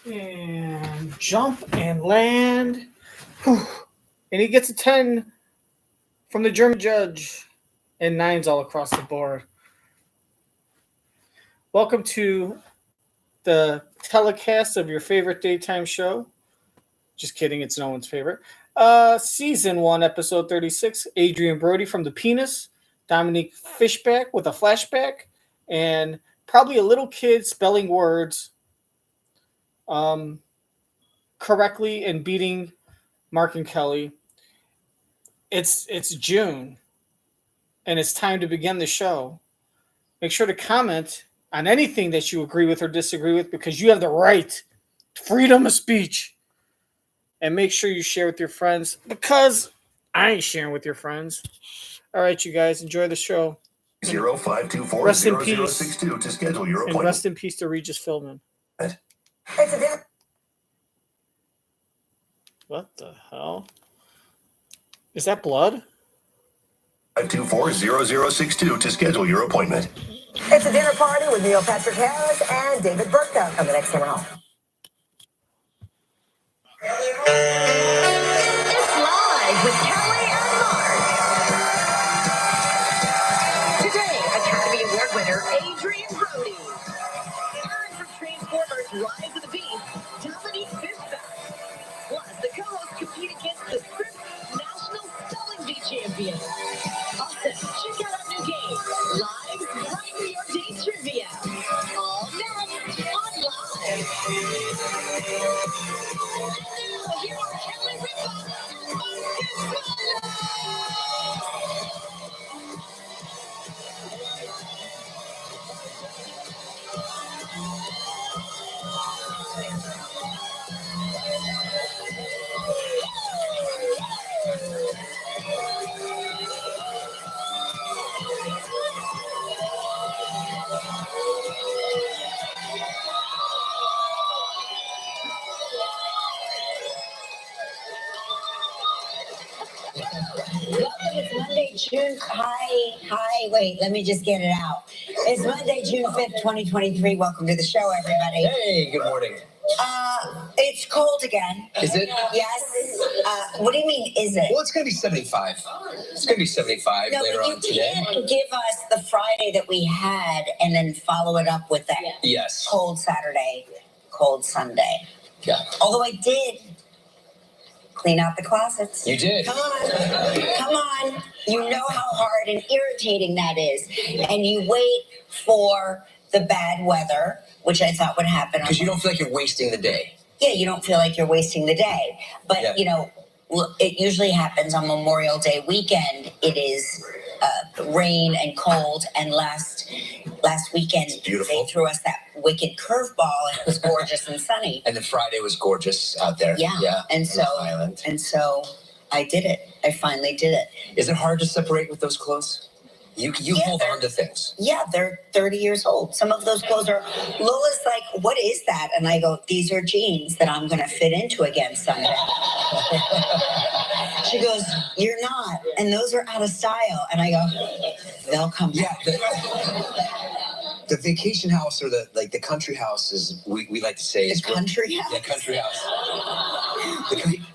And jump and land. Whew. And he gets a 10 from the German judge. And 9s all across the board. Welcome to the telecast of your favorite daytime show. Just kidding, it's no one's favorite. Season 1, episode 36. Adrien Brody from the penis. Dominique Fishback with a flashback. And probably a little kid spelling words correctly and beating Mark and Kelly. It's June, and it's time to begin the show. Make sure to comment on anything that you agree with or disagree with, because you have the right, freedom of speech. And make sure you share with your friends, because I ain't sharing with your friends. All right, you guys, enjoy the show. 0524-0062 to schedule your appointment. And rest in peace to Regis Philbin. What the hell? Is that blood? 524-0062 to schedule your appointment. It's a dinner party with Neil Patrick Harris and David Burtka on the next channel. It's live with Kelly and Mark. Today, Academy Award winner Adrien Brody. And from Transformers Rise of the Beast, Dominique Fishback. Plus, the co-hosts compete against the Scripps National Spelling Bee champion. Also, check out our new game, Live Brighten Your Day Trivia. All next on Live. Now, here are Kelly Ripa and Marcus It's Monday, June. Hi. Wait, let me just get it out. It's Monday, June 5th, 2023. Welcome to the show, everybody. Hey, good morning. It's cold again. Is it? Yes. What do you mean, is it? Well, it's going to be 75. It's going to be 75 No, later but you on today. can't give us the Friday that we had and then follow it up with that Yes. cold Saturday, cold Sunday. Yeah. Although I did clean out the closets. You did. Come on. You know how hard and irritating that is. And you wait for the bad weather, which I thought would happen. Because you don't feel like you're wasting the day. Yeah, you don't feel like you're wasting the day. But, it usually happens on Memorial Day weekend. It is rain and cold. And last weekend, beautiful. They threw us that wicked curveball, and it was gorgeous and sunny. And then Friday was gorgeous out there. Yeah. And so I did it. I finally did it. Is it hard to separate with those clothes? You hold on to things. Yeah, they're 30 years old. Some of those clothes are... Lola's like, what is that? And I go, these are jeans that I'm going to fit into again someday. She goes, you're not. And those are out of style. And I go, they'll come back. Yeah, the vacation house or the country house is, we like to say... The country house? Yeah, country house.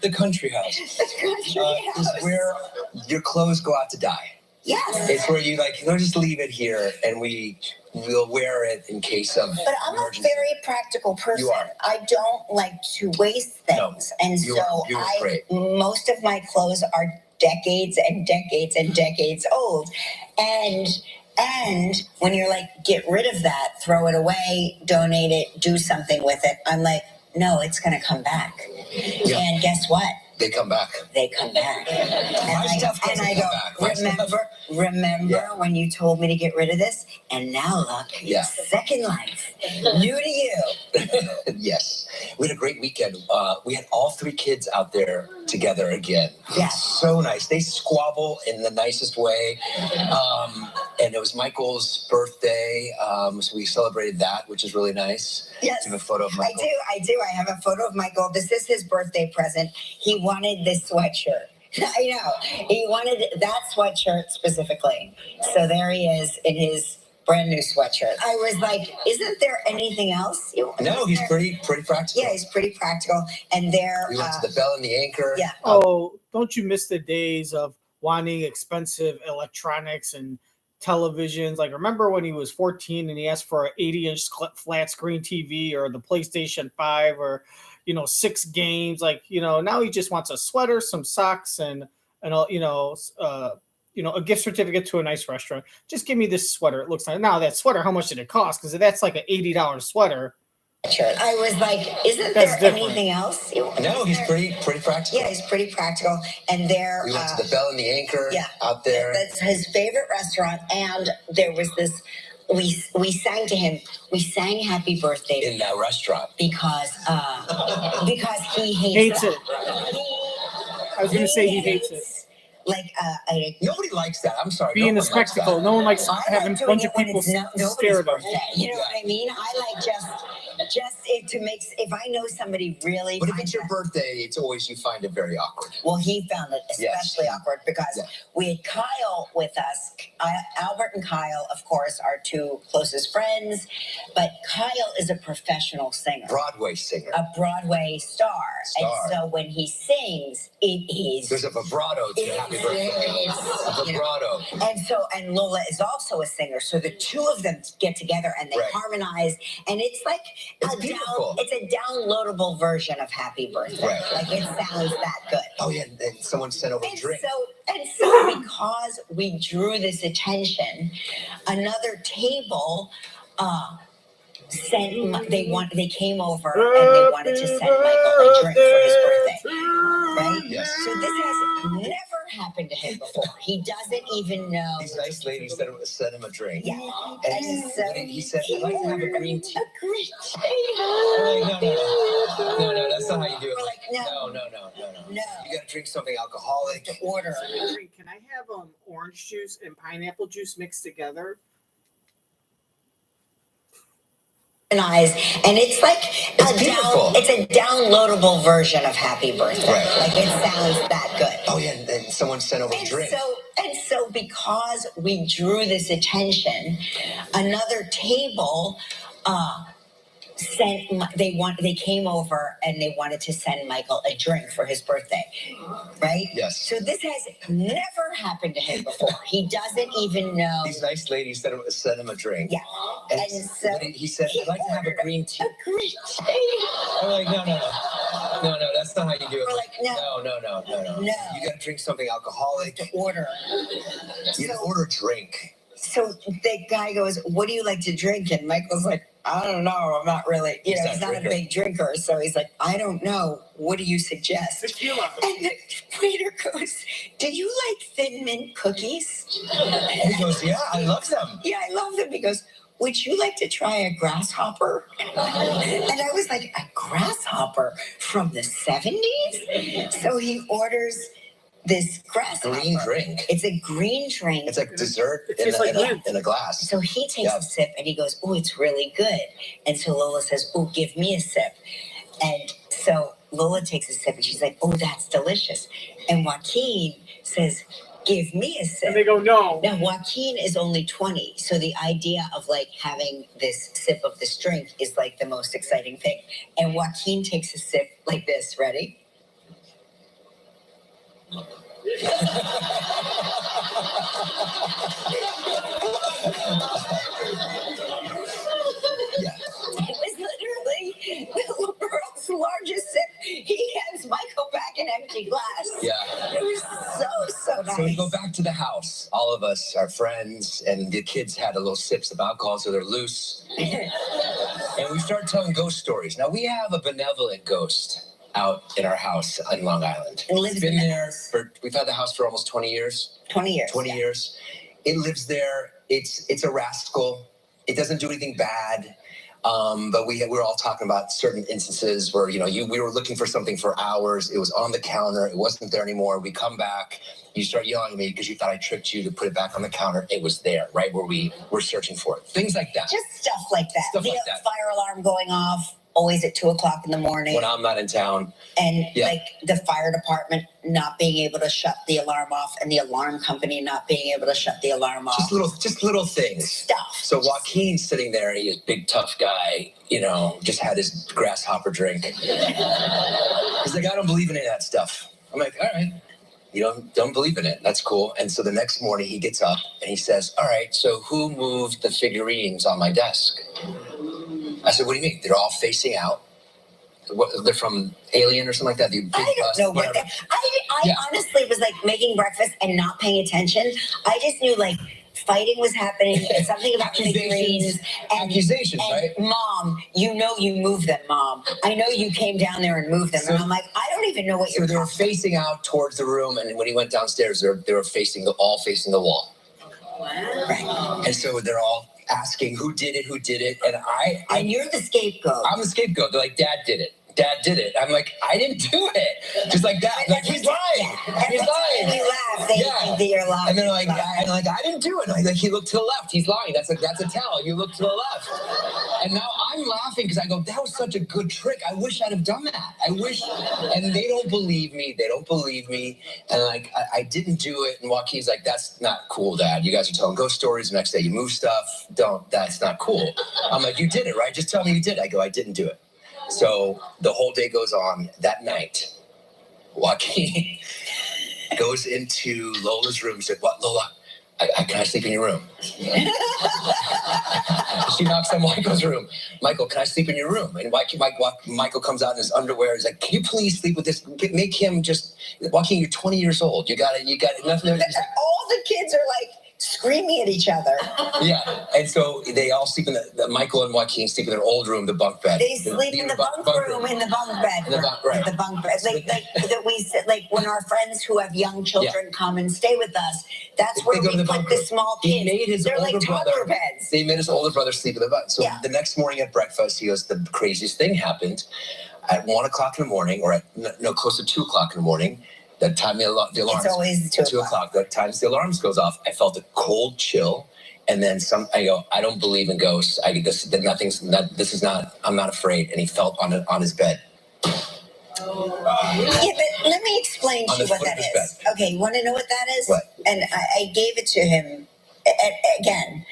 The country house. Is where your clothes go out to die. Yes. It's where you just leave it here and we'll wear it in case of But I'm emergency. a very practical person. You are. I don't like to waste things. No, and so most of my clothes are decades and decades and decades old. And when you're like, get rid of that, throw it away, donate it, do something with it, I'm like, no, it's going to come back. Yeah. And guess what? They come back. They come back. And I go, remember when you told me to get rid of this? And now look, Second Life, new to you. Yes. We had a great weekend. We had all 3 kids out there together again. Yes. So nice. They squabble in the nicest way. And it was Michael's birthday. So we celebrated that, which is really nice. Yes. Do you have a photo of Michael? I do. I have a photo of Michael. This is his birthday present. He wanted this sweatshirt. I know. He wanted that sweatshirt specifically. So there he is in his Brand new sweatshirt. I was like, isn't there anything else? No, he's pretty practical. Yeah, he's pretty practical. And there, we went to the Bell and the Anchor. Yeah. Oh, don't you miss the days of wanting expensive electronics and televisions? Like, remember when he was 14 and he asked for an 80-inch flat screen TV or the PlayStation 5 or, 6 games? Like, now he just wants a sweater, some socks, and a gift certificate to a nice restaurant. Just give me this sweater. It looks like, now that sweater, how much did it cost? Because that's like an $80 sweater. I was like, isn't That's there different. anything else? No, he's pretty practical. Yeah, he's pretty practical. And there, we went to the Bell and the Anchor. Yeah, out there. That's his favorite restaurant. And there was this. We sang to him. We sang "Happy Birthday" in that restaurant because he hates it. I was going to say he hates it. Like nobody likes that. I'm sorry. Being a spectacle. No one likes having a bunch of people stare at them. You know what I mean? I like just it to make. If I know somebody really, but if it's your birthday, it's always you find it very awkward. Well, he found it especially awkward because we had Kyle with us. Albert and Kyle, of course, are two closest friends, but Kyle is a professional singer, Broadway singer, a Broadway star. And so when he sings, it is there's a vibrato to Happy Birthday. A vibrato. And Lola is also a singer, so the two of them get together and they harmonize, and it's like it's a downloadable version of Happy Birthday. Right. Like it sounds that good. Oh yeah, and someone sent over a drink. So because we drew this attention, another table they came over and they wanted to send Michael a drink for his birthday. Right? Yes. So this has never happened to him before. He doesn't even know. These nice ladies sent him a drink. Yeah. And he said, I'd like to have a green tea. A green tea. No, that's not how you do it. We're like, no. You gotta drink something alcoholic. Order. Can I have orange juice and pineapple juice mixed together? And it's like it's a downloadable version of Happy Birthday. Right. Like it sounds that good. Oh yeah, and then someone sent over a drink. So because we drew this attention, another table they came over and they wanted to send Michael a drink for his birthday. Right? Yes. So this has never happened to him before. He doesn't even know. These nice ladies sent him a drink. Yeah. And so he said, I'd like to have a green tea. A green tea. I'm like, no, that's not how you do it. We're like, No. You gotta drink something alcoholic. Order. You order a drink. So the guy goes, what do you like to drink? And Michael's like, I don't know. I'm not really, he's not a big drinker. So he's like, I don't know. What do you suggest? Tequila. And the waiter goes, do you like Thin Mint cookies? He goes, yeah, I love them. Yeah, I love them. He goes, would you like to try a grasshopper? And I was like, a grasshopper from the 70s? So he orders this grasshopper. Green drink. It's a green drink. It's like dessert in a glass. So he takes a sip and he goes, oh, it's really good. And so Lola says, oh, give me a sip. And so Lola takes a sip and she's like, oh, that's delicious. And Joaquin says, give me a sip. And they go, no. Now, Joaquin is only 20. So the idea of like having this sip of this drink is like the most exciting thing. And Joaquin takes a sip like this. Ready? Yeah. It was literally the world's largest sip. He hands Michael back an empty glass. Yeah. It was so nice. So we go back to the house. All of us, our friends, and the kids had a little sips of alcohol, so they're loose. And we start telling ghost stories. Now, we have a benevolent ghost out in our house in Long Island. It's been there we've had the house for almost 20 years. 20 years. 20 years. It lives there. It's a rascal. It doesn't do anything bad. But we're all talking about certain instances where, we were looking for something for hours. It was on the counter. It wasn't there anymore. We come back. You start yelling at me because you thought I tricked you to put it back on the counter. It was there, right where we were searching for it. Things like that. Just stuff like that. Stuff like that. Fire alarm going off. always at 2:00 in the morning. When I'm not in town. And Yeah. like the fire department not being able to shut the alarm off, and the alarm company not being able to shut the alarm off. Just little things. Stuff. So Joaquin's sitting there, he's a big tough guy, just had his grasshopper drink. He's like, I don't believe in any of that stuff. I'm like, all right. You don't believe in it. That's cool. And so the next morning he gets up and he says, all right, so who moved the figurines on my desk? I said, what do you mean? They're all facing out. They're from Alien or something like that. I don't know what that. I honestly was like making breakfast and not paying attention. I just knew like fighting was happening. Something about figurines. Accusations, right? Mom, you moved them, Mom. I know you came down there and moved them. And I'm like, I don't even know what you're. So they were facing out towards the room, and when he went downstairs, they were all facing the wall. Wow. Right. And so they're all asking who did it, and you're the scapegoat. I'm the scapegoat. They're like, Dad did it. I'm like, I didn't do it. Just like that. Like, he's lying. He's lying. You laugh. They think that you're lying. And they're like, I didn't do it. And like, he looked to the left. He's lying. That's a tell. You look to the left. And now I'm laughing because I go, that was such a good trick. I wish I'd have done that. And they don't believe me. And like, I didn't do it. And Joaquin's like, that's not cool, Dad. You guys are telling ghost stories. The next day you move stuff. That's not cool. I'm like, you did it, right? Just tell me you did. I go, I didn't do it. So the whole day goes on. That night, Joaquin goes into Lola's room. He said, what, Lola? Can I sleep in your room? She knocks on Michael's room. Michael, can I sleep in your room? And Michael comes out in his underwear. He's like, can you please sleep with this? Make him just, Joaquin, you're 20 years old. You got nothing. All the kids are like screaming at each other. Yeah. And so they all sleep in the Michael and Joaquin sleep in their old room, the bunk bed. They sleep in the bunk room, in the bunk bed. Right. The bunk bed. Like that we sit, like when our friends who have young children come and stay with us, that's where we put the small kids. They're like toddler beds. They made his older brother sleep in the bed. So the next morning at breakfast, he goes, the craziest thing happened at 1:00 in the morning, or close to 2:00 in the morning. That time the alarms. It's always 2:00. That time the alarms goes off. I felt a cold chill, and then I go, I don't believe in ghosts. I'm not afraid. And he felt on his bed. Yeah, but let me explain to you what that is. Okay, you want to know what that is? What? And I gave it to him. Again,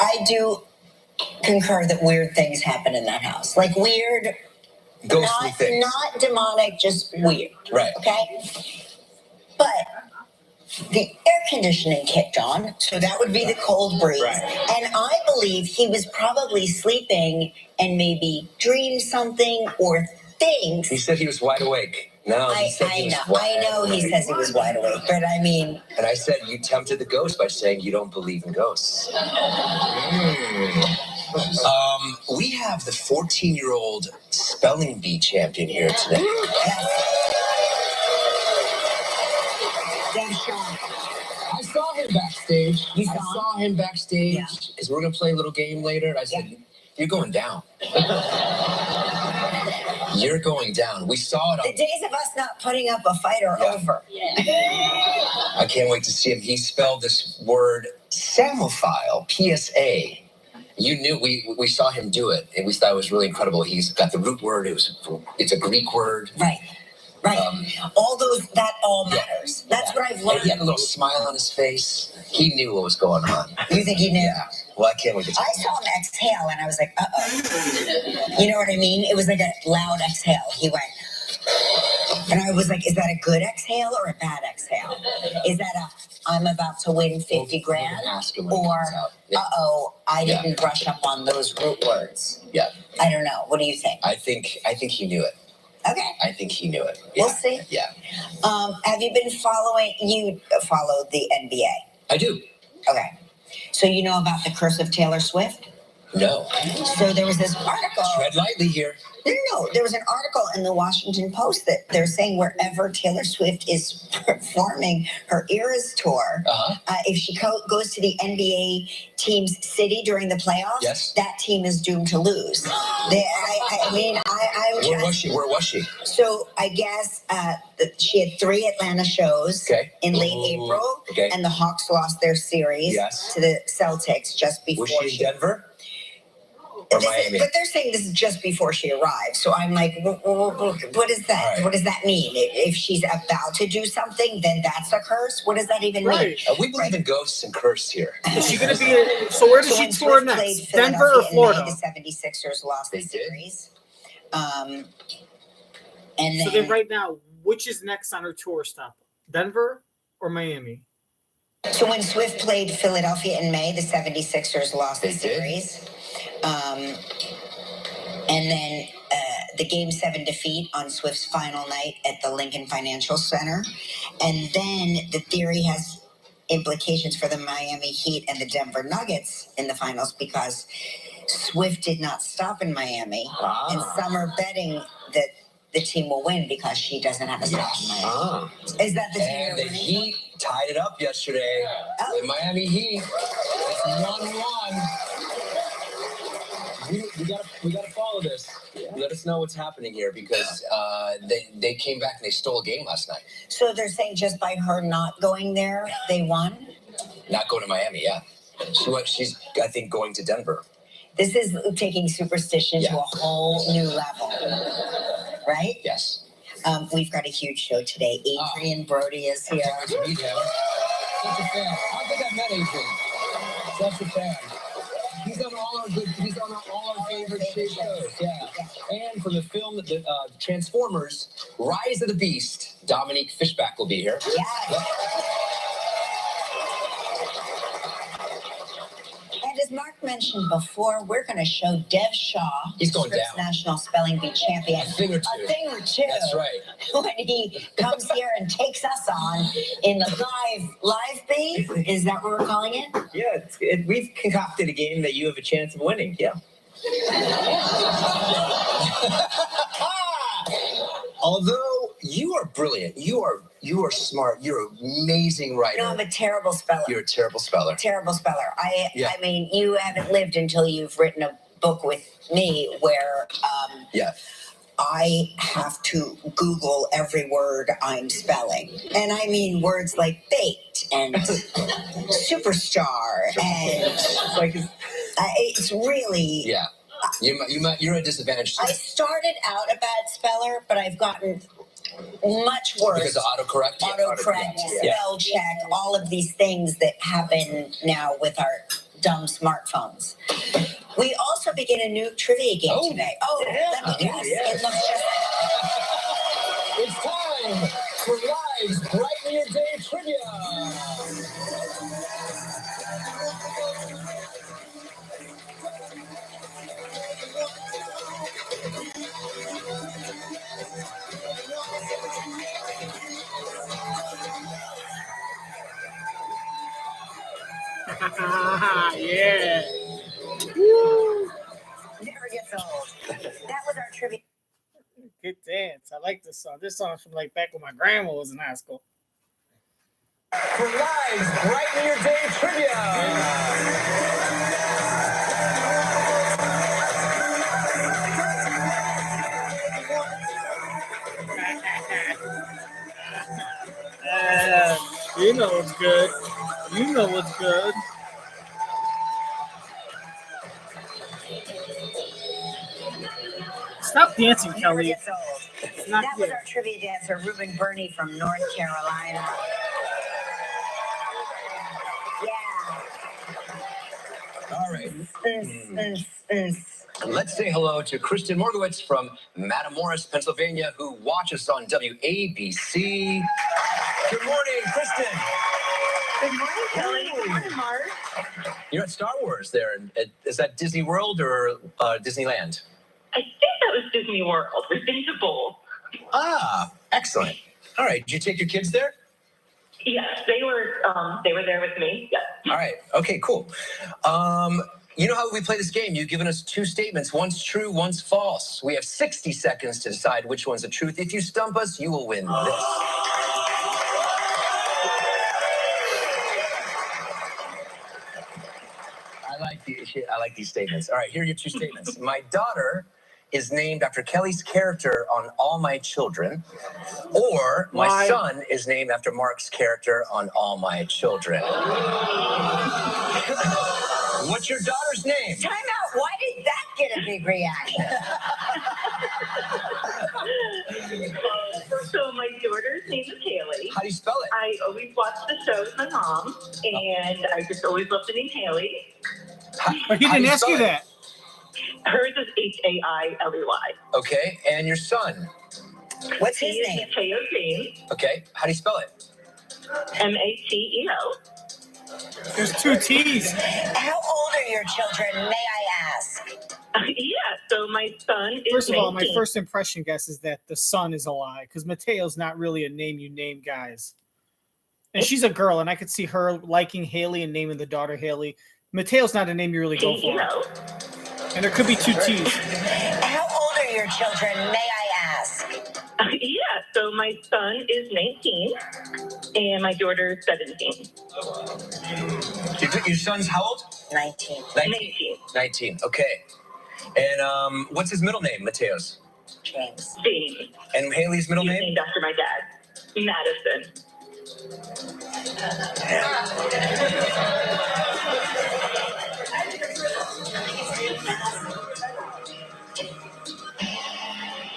I do concur that weird things happen in that house. Like weird. Ghostly things. Not demonic, just weird. Right. Okay? But the air conditioning kicked on, so that would be the cold breeze. Right. And I believe he was probably sleeping and maybe dreamed something or things. He said he was wide awake. No, I know he says he was wide awake, but I mean. And I said, you tempted the ghost by saying you don't believe in ghosts. We have the 14-year-old spelling bee champion here today. I saw him backstage. I saw him backstage because we're going to play a little game later. And I said, you're going down. You're going down. We saw it. The days of us not putting up a fight are over. I can't wait to see him. He spelled this word Samophile, P-S-A. You knew we saw him do it, and we thought it was really incredible. He's got the root word. It's a Greek word. Right. That all matters. That's what I've learned. And he had a little smile on his face. He knew what was going on. You think he knew? Yeah. Well, I can't wait to see I saw him exhale, and I was like, uh-oh. You know what I mean? It was like a loud exhale. He went, and I was like, is that a good exhale or a bad exhale? Is that I'm about to win 50 grand? Or, I didn't brush up on those root words. Yeah. I don't know. What do you think? I think he knew it. Okay. I think he knew it. Yeah. We'll see. Yeah. Have you been following? You followed the NBA. I do. Okay. So you know about the curse of Taylor Swift? No. So there was this article. Tread lightly here. No. There was an article in the Washington Post that they're saying wherever Taylor Swift is performing her Eras tour, if she goes to the NBA team's city during the playoffs, that team is doomed to lose. Where was she? So I guess she had 3 Atlanta shows in late April, and the Hawks lost their series to the Celtics just before. Was she in Denver? or Miami? But they're saying this is just before she arrives. So I'm like, what is that? Right. What does that mean? If she's about to do something, then that's a curse? What does that even mean? We believe in ghosts and curse here. Is she going to be? So where does she tour next? Denver or Florida? The 76ers lost the series. And so then right now, which is next on her tour stop? Denver or Miami? So when Swift played Philadelphia in May, the 76ers lost the series. And then the Game 7 defeat on Swift's final night at the Lincoln Financial Center. And then the theory has implications for the Miami Heat and the Denver Nuggets in the finals because Swift did not stop in Miami. And some are betting that the team will win because she doesn't have a stop in Miami. Is that the theory? And the Heat tied it up yesterday. The Miami Heat. It's 1-1. We gotta follow this. Let us know what's happening here because they came back and they stole a game last night. So they're saying just by her not going there, they won? Not going to Miami, yeah. She's I think going to Denver. This is taking superstition to a whole new level, right? Yes. We've got a huge show today. Adrien Brody is here. Nice to meet him. Such a fan. I think I've met Adrien. Such a fan. He's on all our favorite shows. Yeah. And from the film, the Transformers, Rise of the Beast, Dominique Fishback will be here. Yeah. And as Mark mentioned before, we're going to show Dev Shaw, He's going Scripps down. National Spelling Bee champion, A thing or two. That's right. When he comes here and takes us on in the live bee. Is that what we're calling it? Yeah, we've concocted a game that you have a chance of winning. Yeah. Although you are brilliant, you are smart, you're an amazing writer. No, I'm a terrible speller. You're a terrible speller. Terrible speller. I mean, you haven't lived until you've written a book with me where I have to Google every word I'm spelling. And I mean words like baked and superstar and it's really... Yeah. You're at a disadvantage. I started out a bad speller, but I've gotten much worse. Because of autocorrect? Autocorrect, spell check, all of these things that happen now with our dumb smartphones. We also begin a new trivia game today. Let me guess. It looks just It's time for Live's Brighten Your Day Trivia. Yeah. Woo. Never gets old. That was our trivia. Good dance. I like this song. This song's from like back when my grandma was in high school. For Live's Brighten Your Day Trivia. You know what's good. You know what's good. Stop dancing, Kelly. That was our trivia dancer, Ruben Burney from North Carolina. Yeah. All right. Let's say hello to Kristen Morgowitz from Matamoros, Pennsylvania, who watches on WABC. Good morning, Kristen. Good morning, Kelly. Good morning, Mark. You're at Star Wars there. Is that Disney World or Disneyland? I think that was Disney World. We've been to both. Ah, excellent. All right. Did you take your kids there? Yes, they were there with me. Yes. All right. Okay, cool. You know how we play this game? You've given us two statements. One's true, one's false. We have 60 seconds to decide which one's the truth. If you stump us, you will win this. I like these statements. All right, here are your two statements. My daughter is named after Kelly's character on All My Children, or my son is named after Mark's character on All My Children. What's your daughter's name? Time out. Why did that get a big reaction. So my daughter's name is Haley. How do you spell it? I always watch the show with my mom, and I just always loved the name Haley. But he How do didn't you ask spell you it? that. Hers is Hailey. Okay, and your son? What's his He is name? Mateo James, Okay, how do you spell it? Mateo. There's 2 T's. How old are your children, may I ask? Yeah, so my son is First of all, my 19. first impression guess is that the son is a lie because Mateo's not really a name you name guys. And she's a girl, and I could see her liking Haley and naming the daughter Haley. Mateo's not a name you really go for. T-E-O. And there could be 2 T's. How old are your children, may I ask? Yeah, so my son is 19, and my daughter is 17. Your son's how old? 19. 19. 19, okay. And what's his middle name, Mateo's? James. James. And Haley's middle He's name? named after my dad, Madison.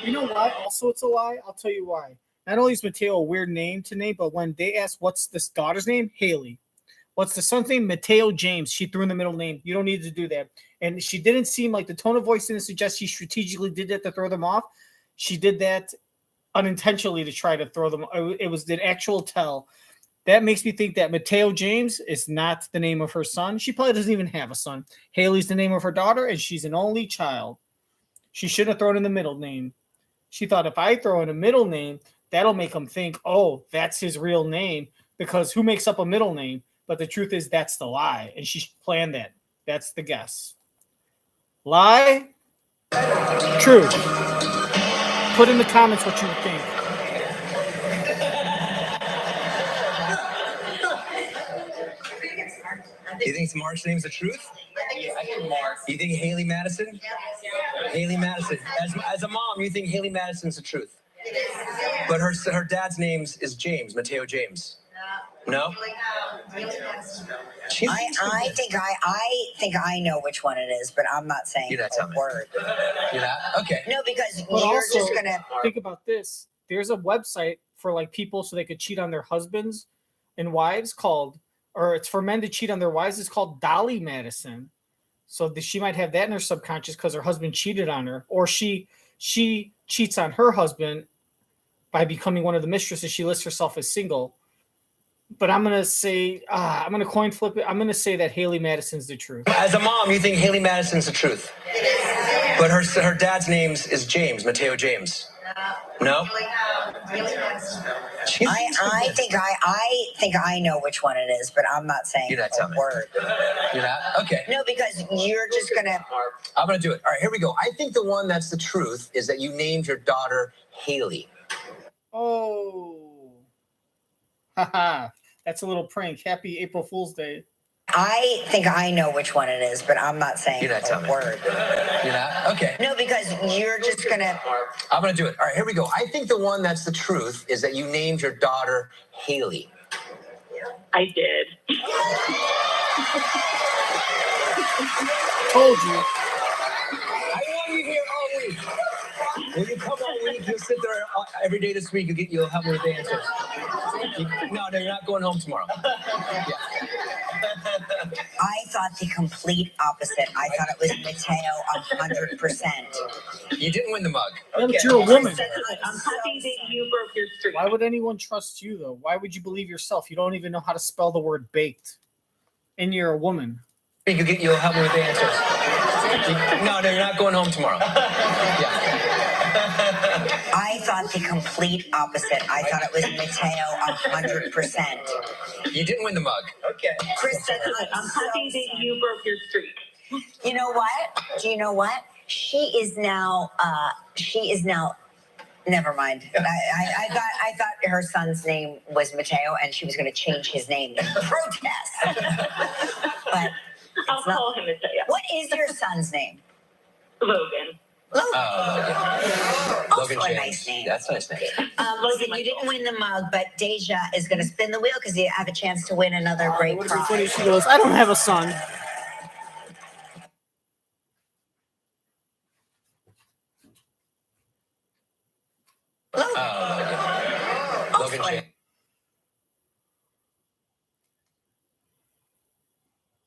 You know why? Also, it's a lie. I'll tell you why. Not only is Mateo a weird name to name, but when they asked what's this daughter's name, Haley. What's the son's name? Mateo James. She threw in the middle name. You don't need to do that. And she didn't seem like the tone of voice didn't suggest she strategically did that to throw them off. She did that unintentionally to try to throw them. It was the actual tell. That makes me think that Mateo James is not the name of her son. She probably doesn't even have a son. Haley's the name of her daughter, and she's an only child. She shouldn't have thrown in the middle name. She thought if I throw in a middle name, that'll make him think, oh, that's his real name, because who makes up a middle name? But the truth is that's the lie, and she planned that. That's the guess. Lie? True. Put in the comments what you think. You think Mark's name's the truth? You think Haley Madison? Haley Madison. As a mom, you think Haley Madison's the truth? But her dad's name is James, Mateo James. No? I think I know which one it is, but I'm not saying You're not a telling me. word. You're not? Okay. No, because But you're also, just gonna. think about this. There's a website for like people so they could cheat on their husbands and wives called, or it's for men to cheat on their wives. It's called Dolly Madison. So she might have that in her subconscious because her husband cheated on her, or she cheats on her husband by becoming one of the mistresses. She lists herself as single. But I'm gonna say, I'm gonna coin flip it. I'm gonna say that Haley Madison's the truth. As a mom, you think Haley Madison's the truth? But her dad's name is James, Mateo James. No? I think I know which one it is, but I'm not saying You're not a telling me. word. You're not? Okay. No, because you're just gonna. I'm going to do it. All right, here we go. I think the one that's the truth is that you named your daughter Haley. Oh, haha! That's a little prank. Happy April Fool's Day. I think I know which one it is, but I'm not saying You're not a telling me. word. You're not? Okay. No, because you're just gonna. I'm going to do it. All right, here we go. I think the one that's the truth is that you named your daughter Haley. I did. Told you. I want you here all week. Will you come all week? You'll sit there every day this week. You'll help me with the answers. No, you're not going home tomorrow. Yeah. I thought the complete opposite. I thought it was Mateo 100%. You didn't win the mug. Yeah, but you're a woman. I'm happy that you broke your streak. Why would anyone trust you, though? Why would you believe yourself? You don't even know how to spell the word baked. And you're a woman. You'll help me with the answers. No, you're not going home tomorrow. Yeah. I thought the complete opposite. I thought it was Mateo 100%. You didn't win the mug. Okay. Chris said, I'm happy that you broke your streak. You know what? Do you know what? She is now. Never mind. I thought her son's name was Mateo, and she was going to change his name in protest. But I'll call him Mateo. what is your son's name? Logan. Logan. Also Logan a James. nice name. That's a nice name. Logan, you didn't win the mug, but Deja is going to spin the wheel because you have a chance to win another great What if it's funny? prize. She goes, I don't have a son. Logan James.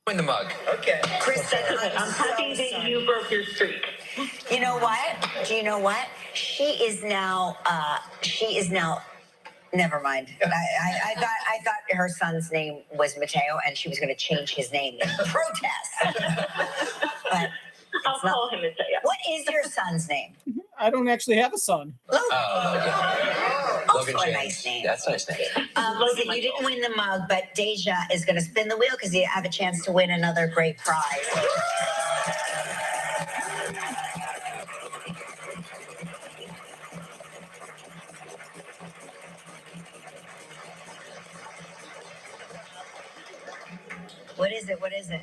Win the mug. Okay. Kristen, I'm happy that you broke your streak. You know what? Do you know what? She is now. Never mind. I thought her son's name was Mateo, and she was going to change his name in protest. But I'll call him and say, yeah. what is your son's name? I don't actually have a son. Logan. Logan Also a James. nice name. That's a nice name. Listen, you didn't win the mug, but Deja is going to spin the wheel because you have a chance to win another great prize. What is it? What is it?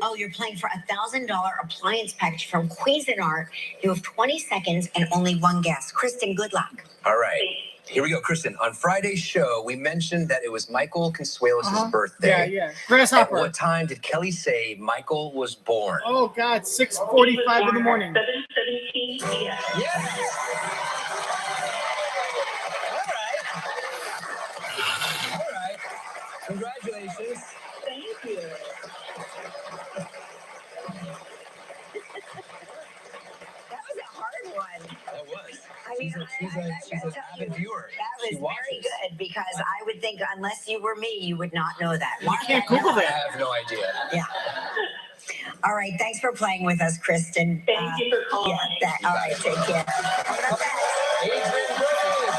Oh, you're playing for $1,000 appliance package from Cuisinart. You have 20 seconds and only one guess. Kristen, good luck. All right. Here we go, Kristen. On Friday's show, we mentioned that it was Michael Consuelos' birthday. Yeah. At Grasshopper. what time did Kelly say Michael was born? Oh God, 6:45 in the morning. 7:17 p.m. Yes. All right. Congratulations. Thank you. That was a hard one. That was. I mean, She's an avid viewer. That She was watches. very good because I would think unless you were me, you would not know that. You can't Google I that. have no idea. Yeah. All right. Thanks for playing with us, Kristen. Thank you for calling. All right. Take care. Coming up next, Adrien Brody.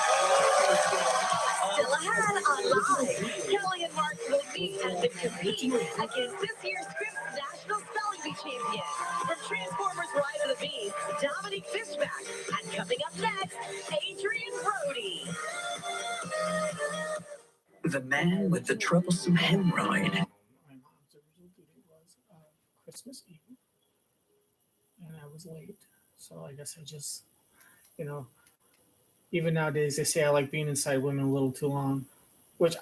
Still ahead on Live. Kelly and Mark will meet and compete against this year's Scripps National Spelling Bee champion. From Transformers Rise of the Beast, Dominique Fishback. And coming up next, Adrien Brody. The man with the troublesome hemorrhoid. My mom's original due date was Christmas Eve, and I was late. So I guess I just, even nowadays they say I like being inside women a little too long, which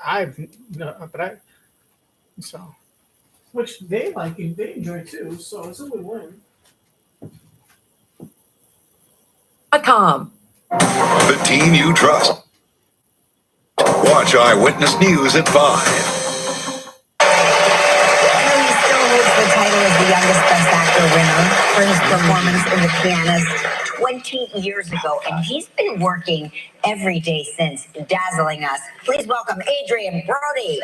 which they like and they enjoy too. So it's a win-win. .com. The team you trust. Watch Eyewitness News at 5. Kelly still holds the title as the youngest Best Actor winner for his performance in The Pianist 20 years ago, and he's been working every day since, dazzling us. Please welcome Adrien Brody.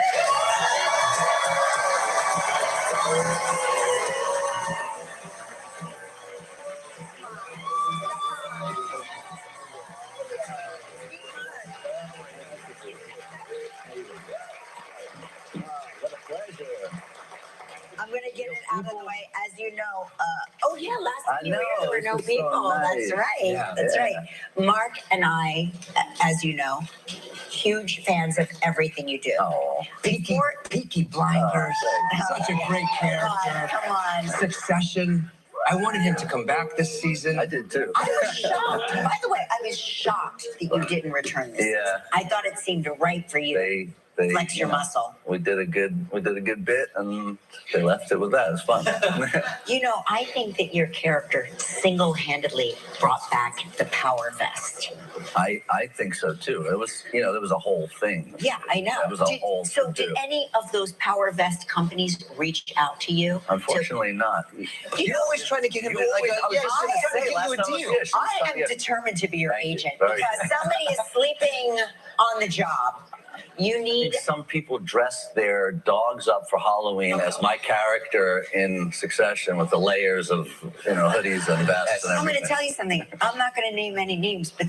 I'm going to get it out of the way. As you know, last few years there were no people. nice. That's right. That's right. Mark and I, as you know, huge fans of everything you do. Oh, Peaky Blinders. Such a great character. Come on. Succession. I wanted him to come back this season. I did too. I was shocked. By the way, I was shocked that you didn't return this. Yeah. I thought it seemed right for you to They flex your muscle. We did a good bit, and they left it with that. It was fun. I think that your character single-handedly brought back the power vest. I think so too. It was, there was a whole thing. Yeah, I know. That was a whole So thing, did too. any of those power vest companies reach out to you? Unfortunately, not. You're always trying to get him to I am determined to be your agent Very because somebody is sleeping on the job. You I need. think some people dress their dogs up for Halloween as my character in Succession with the layers of hoodies and vests and I'm going everything. to tell you something. I'm not going to name any names, but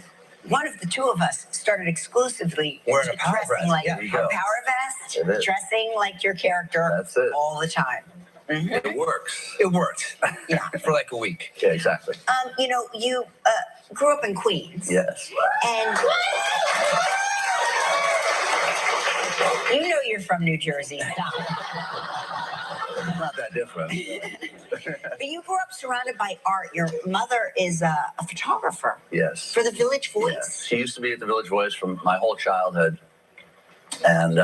one of the two of us started exclusively Wearing a power dressing vest. like There you a go. power vest, It is. dressing like your character That's it. all the time. Mhm. It works. It worked. Yeah. For like a week. Yeah, exactly. You grew up in Queens. Yes. And you're from New Jersey. Stop. Not that different. But you grew up surrounded by art. Your mother is a photographer Yes. for the Village Voice. Yes. She used to be at the Village Voice from my whole childhood, and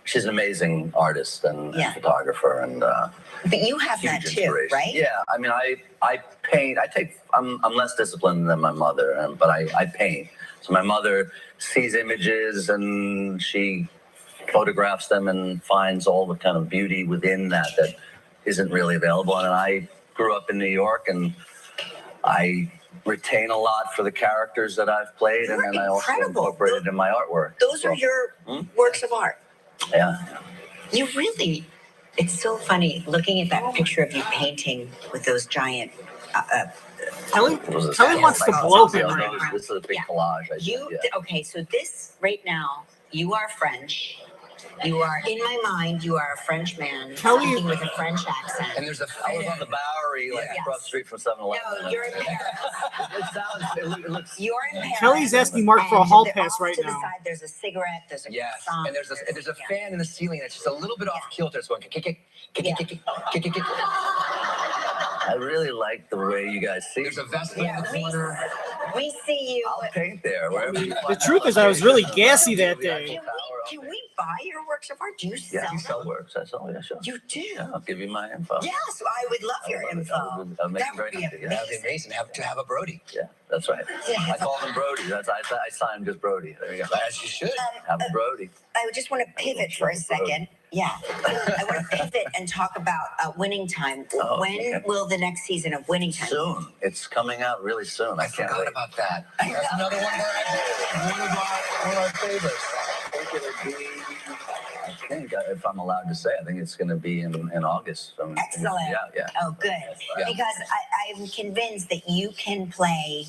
she's an amazing artist and photographer, and But you have huge that too, inspiration. right? Yeah. I paint. I'm less disciplined than my mother, but I paint. So my mother sees images and she photographs them and finds all the kind of beauty within that isn't really available. And I grew up in New York, and I retain a lot for the characters that I've played, and then I also incorporate it in my artwork. Those are your works of art. Yeah. You really, it's so funny looking at that picture of you painting with those giant. Kelly wants to blow him right now. This is a big collage. Okay, so this right now, you are French. You are, in my mind, you are a French man speaking with a French accent. And there's a I was on the Bowery, like across the street from 7-Eleven. No, you're in Paris. It looks. You're in Paris. Kelly's asking Mark for a hall pass right to now. the side, there's a cigarette. There's a croissant, and there's a fan in the ceiling that's just a little bit off kilter. It's going kick, kick, kick, kick, kick, kick, kick, kick. I really like the way you guys see. There's a vessel in the corner. We see you. I'll paint there. Wherever you The truth is, I was really gassy that day. Can we buy your works of art? Do you sell Yeah, you them? sell works. I sell. Yeah, sure. You do? Yeah, I'll give you my info. Yes, I would love your info. I'll make That it very would be happy. Yeah. That'd be amazing to have a Brody. Yeah, that's right. I call him Brody. I signed just Brody. There you go. As you should. Have a Brody. I just want to pivot for a second. Yeah. I want to pivot and talk about Winning Time. When will the next season of Winning Time? Soon. It's coming out really soon. I can't forgot wait. about that. That's another one of our favorites. I think, if I'm allowed to say, I think it's going to be in August. Excellent. Yeah. Oh, good. Yeah. Because I'm convinced that you can play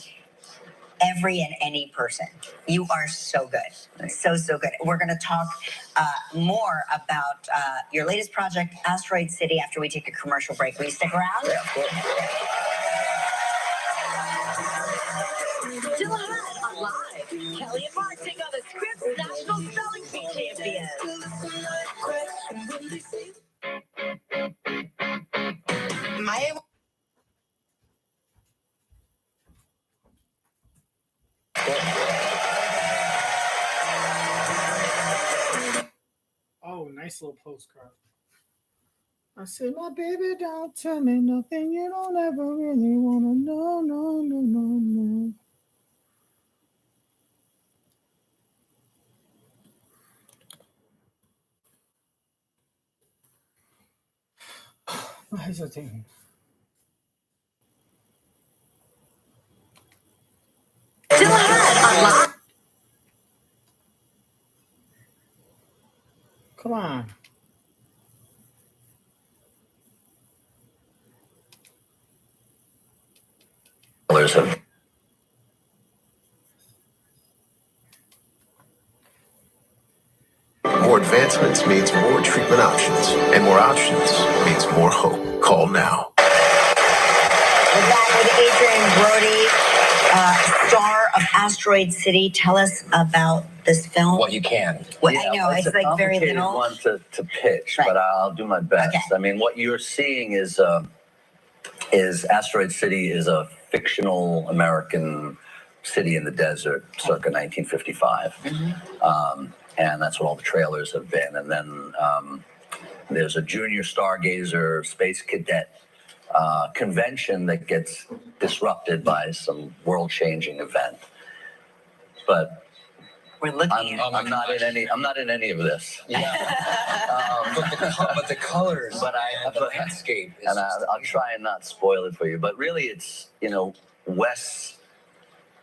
every and any person. You are so good. So good. We're going to talk more about your latest project, Asteroid City, after we take a commercial break. Will you stick around? Yeah, of course. Still ahead on Live. Kelly and Mark take on the Scripps National Spelling Bee champions. Oh, nice little postcard. I said, my baby, don't tell me nothing you don't ever really want to know. No. I'm hesitating. Still ahead on Live. Come on. More advancements means more treatment options, and more options means more hope. Call now. We're back with Adrien, Brody, star of Asteroid City. Tell us about this film. What you can. Well, I know it's like very little. One to pitch, Right. but I'll do my best. Okay. I mean, what you're seeing is Asteroid City is a fictional American city in the desert, circa 1955. And that's what all the trailers have been. And then there's a junior stargazer space cadet convention that gets disrupted by some world-changing event. But We're looking I'm not in any of this. Yeah. But the colors, the landscape. And I'll try and not spoil it for you. But really, it's, Wes,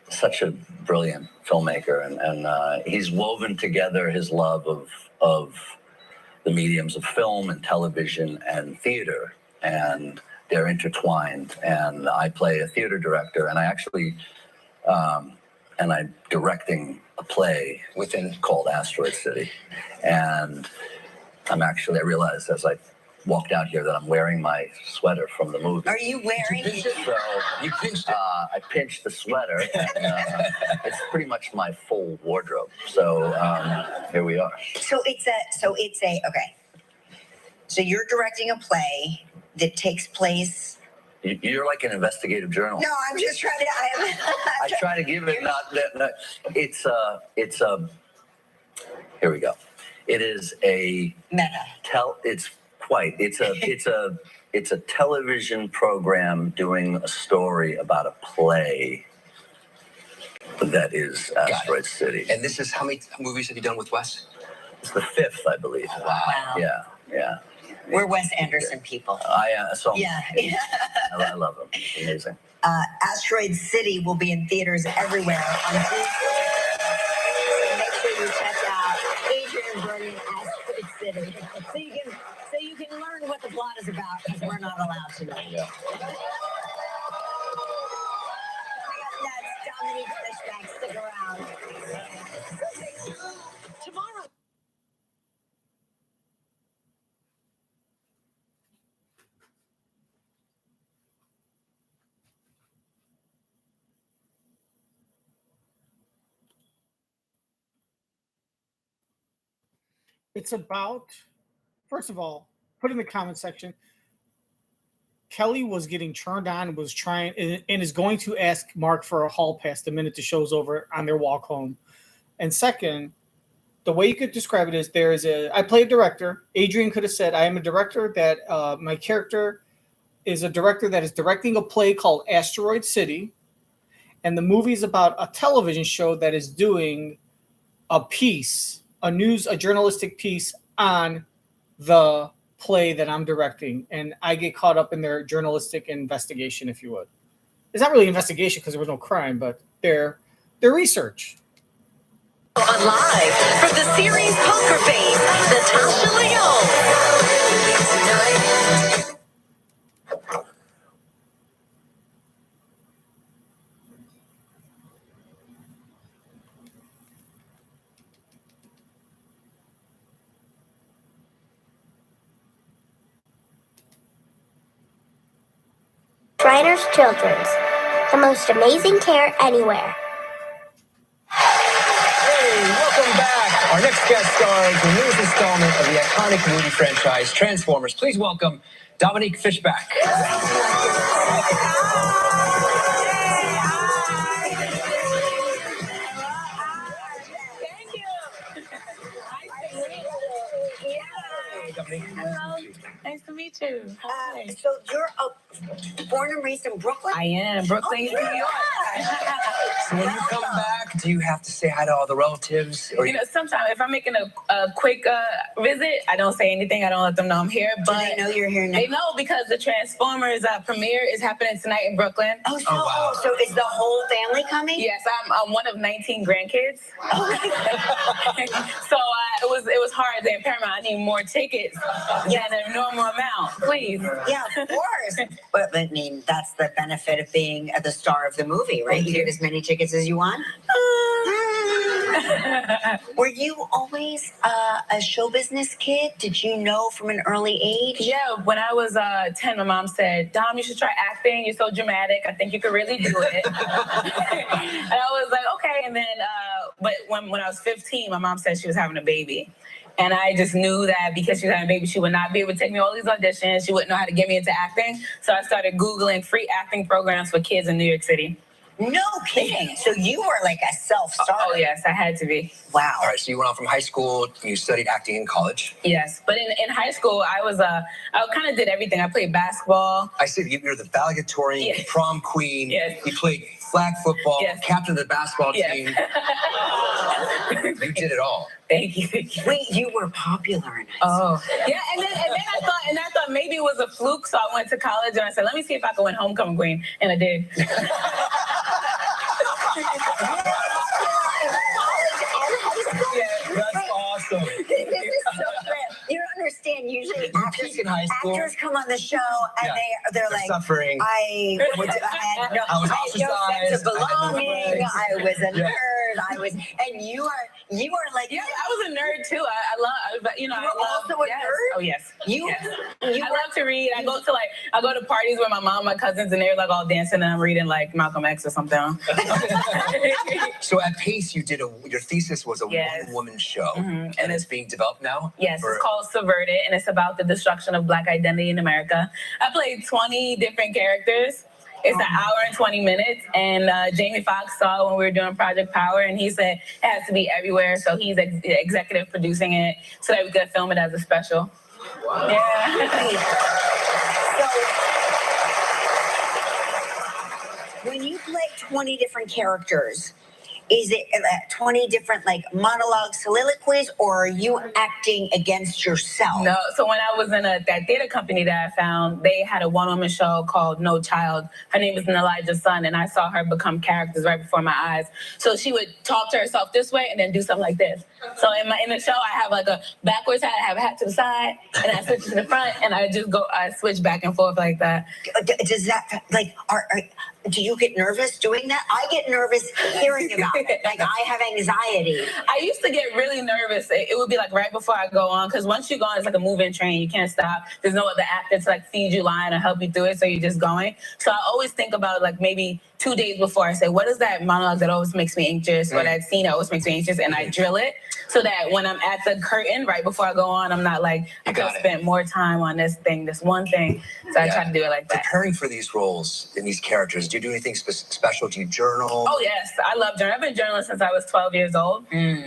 such a brilliant filmmaker, and he's woven together his love of the mediums of film and television and theater, and they're intertwined. And I play a theater director, and I actually and I'm directing a play called Asteroid City. And I realized as I walked out here that I'm wearing my sweater from the movie. Are you wearing it? So you pinched it. I pinched the sweater. And, it's pretty much my full wardrobe. So here we are. So okay. So you're directing a play that takes place. You're like an investigative journalist. No, I'm just trying to. I try to give it it's a. Here we go. It is a meta. It's a television program doing a story about a play that is Asteroid City. And this is, how many movies have you done with Wes? It's the 5th, I believe. Oh, wow. Yeah, yeah. We're Wes Anderson people. I saw him. Yeah. I love him. Amazing. Asteroid City will be in theaters everywhere on Tuesday. So make sure you check out Adrien and Brody in Asteroid City so you can learn what the plot is about, because we're not allowed to know. Yeah. That's Dominique Fishback. Stick around. Tomorrow. It's about, first of all, put in the comment section. Kelly was getting turned on, was trying, and is going to ask Mark for a hall pass the minute the show's over on their walk home. And second, the way you could describe it is I play a director. Adrien could have said, I am a director that my character is a director that is directing a play called Asteroid City. And the movie is about a television show that is doing a piece, a journalistic piece on the play that I'm directing, and I get caught up in their journalistic investigation, if you would. It's not really investigation because there was no crime, but their research. On live from the series Poker Face, Natasha Leone. Shriners Children's, the most amazing care anywhere. Hey, welcome back. Our next guest stars the newest installment of the iconic movie franchise, Transformers. Please welcome Dominique Fishback. Hello. Nice to meet you. Hi. So you're born and raised in Brooklyn? I am. Brooklyn, New York. So when you come back, do you have to say hi to all the relatives? Or Sometimes if I'm making a quick visit, I don't say anything. I don't let them know I'm here. But do they know you're here now? They know because the Transformers premiere is happening tonight in Brooklyn. Oh, so is the whole family coming? Yes, I'm one of 19 grandkids. So it was hard. The Paramount, I need more tickets than a normal amount, please. Yeah, of course. But I mean, that's the benefit of being the star of the movie, right? You get as many tickets as you want. Were you always a show business kid? Did you know from an early age? Yeah, when I was 10, my mom said, Dom, you should try acting. You're so dramatic. I think you could really do it. And I was like, okay. And then, but when I was 15, my mom said she was having a baby. And I just knew that because she was having a baby, she would not be able to take me all these auditions. She wouldn't know how to get me into acting. So I started Googling free acting programs for kids in New York City. No kidding. So you were like a self-starter. Oh, yes, I had to be. Wow. All right, so you went on from high school, you studied acting in college. Yes, but in high school, I kind of did everything. I played basketball. I said you were the valedictorian, prom queen. Yes. You played flag football, captain of the basketball team. You did it all. Thank you. Wait, you were popular in high school. Yeah, and then I thought maybe it was a fluke, so I went to college and I said, let me see if I can win homecoming queen, and I did. That's awesome. This is so great. You don't understand. Usually actors come on the show and they're like suffering. I had no sense of belonging. I was a nerd. And you are like, yeah, I was a nerd too. I love, you were also a nerd. Oh yes. I love to read. I go to parties with my mom, my cousins, and they're like all dancing, and I'm reading like Malcolm X or something. So at Pace, your thesis was a one-woman show, and it's being developed now. Yes, it's called Subverted, and it's about the destruction of Black identity in America. I played 20 different characters. It's an hour and 20 minutes, and Jamie Foxx saw it when we were doing Project Power, and he said it has to be everywhere, so he's executive producing it so that we could film it as a special. Wow. Yeah. So, when you play 20 different characters, is it 20 different like monologue soliloquies, or are you acting against yourself? No, so when I was in that theater company that I found, they had a one-woman show called No Child. Her name is Elijah's Son, and I saw her become characters right before my eyes. So she would talk to herself this way and then do something like this. So in the show, I have like a backwards hat, I have a hat to the side, and I switch to the front, and I switch back and forth like that. Does that, like, do you get nervous doing that? I get nervous hearing about it. Like, I have anxiety. I used to get really nervous. It would be like right before I go on, because once you go on, it's like a moving train. You can't stop. There's no other actor to like feed you line or help you through it, so you're just going. So I always think about like maybe 2 days before. I say, what is that monologue that always makes me anxious, or that scene that always makes me anxious, and I drill it so that when I'm at the curtain right before I go on, I'm not like, I could have spent more time on this one thing. So I try to do it like that. Preparing for these roles and these characters, do you do anything special? Do you journal? Oh, yes. I love journaling. I've been journaling since I was 12 years old. And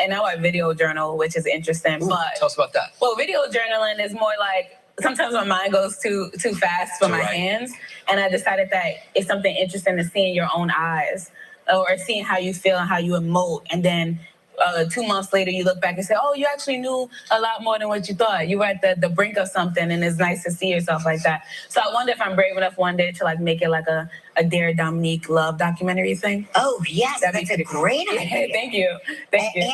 now I video journal, which is interesting. But tell us about that. Well, video journaling is more like, sometimes my mind goes too fast for my hands. And I decided that it's something interesting to see in your own eyes, or seeing how you feel and how you emote. And then 2 months later, you look back and say, oh, you actually knew a lot more than what you thought. You were at the brink of something, and it's nice to see yourself like that. So I wonder if I'm brave enough one day to like make it like a Dear Dominique love documentary thing. Oh, yes, that's a great idea. Thank you. Thank you.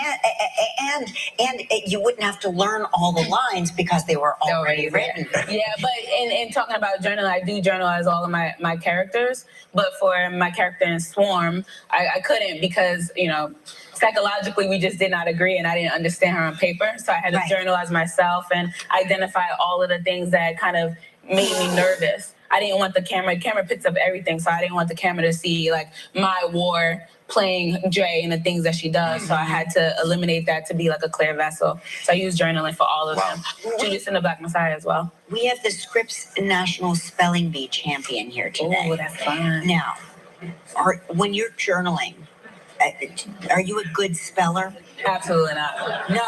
And you wouldn't have to learn all the lines because they were already written. Yeah, but in talking about journaling, I do journalize all of my characters. But for my character in Swarm, I couldn't because, psychologically, we just did not agree, and I didn't understand her on paper. So I had to journalize myself and identify all of the things that kind of made me nervous. I didn't want the camera picks up everything, so I didn't want the camera to see like my war playing Dre and the things that she does. So I had to eliminate that to be like a clear vessel. So I use journaling for all of them. Judas and the Black Messiah as well. We have the Scripps National Spelling Bee champion here today. Oh, that's fun. Now, when you're journaling, are you a good speller? Absolutely not. No,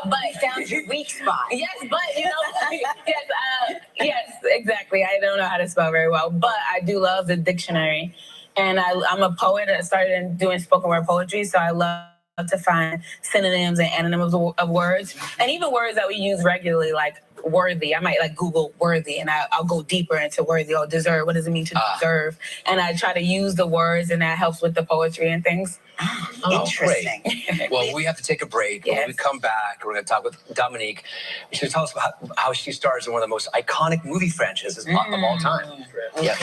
but found your weak spot. Yes, but yes, exactly. I don't know how to spell very well, but I do love the dictionary, and I'm a poet. I started doing spoken word poetry, so I love to find synonyms and antonyms of words, and even words that we use regularly, like worthy. I might like Google worthy, and I'll go deeper into worthy or deserve. What does it mean to deserve? And I try to use the words, and that helps with the poetry and things. Interesting. Great. Well, we have to take a break. Yes. When we come back, we're going to talk with Dominique. She'll tell us about how she stars in one of the most iconic movie franchises of all time. Yes.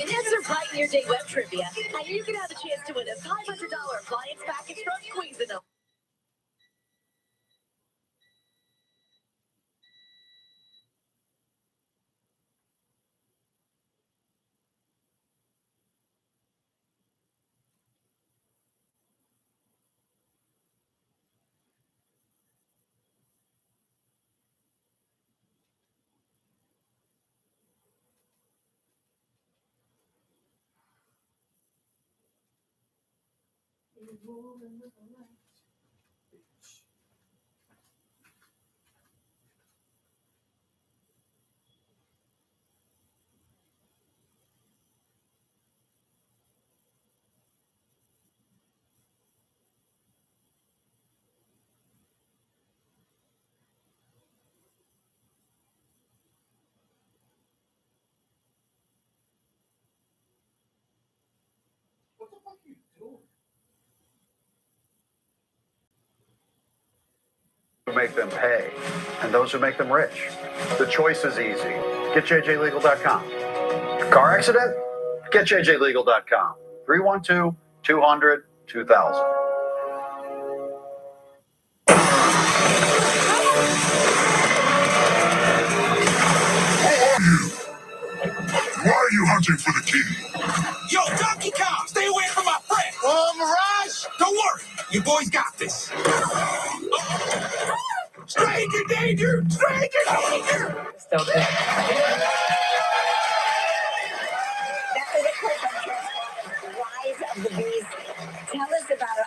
Answer Brighten Your Day web trivia, and you can have a chance to win a $500 appliance package from Cuisinart. Who make them pay, and those who make them rich. The choice is easy. Get JJLegal.com. Car accident? Get JJLegal.com. 312-200-2000. Why are you hunting for the key? Yo, Donkey Kong, stay away from my friend. Oh, Mirage, don't worry. Your boys got this. Stranger danger! Stranger danger! Still good. That was a clip of Rise of the Beast. Tell us about it.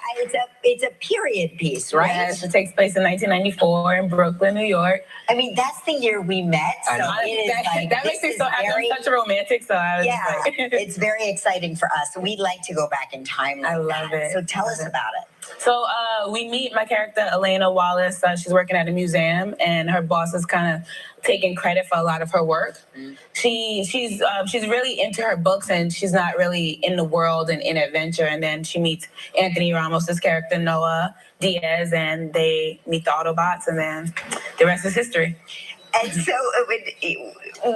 it's a period piece, right? Yes, it takes place in 1994 in Brooklyn, New York. I mean, that's the year we met. So that makes me so happy. I'm such a romantic, so I was like... It's very exciting for us. We'd like to go back in time. I love it. So tell us about it. So we meet my character, Elena Wallace. She's working at a museum, and her boss is kind of taking credit for a lot of her work. She's really into her books, and she's not really in the world and in adventure. And then she meets Anthony Ramos' character, Noah Diaz, and they meet the Autobots, and then the rest is history. And so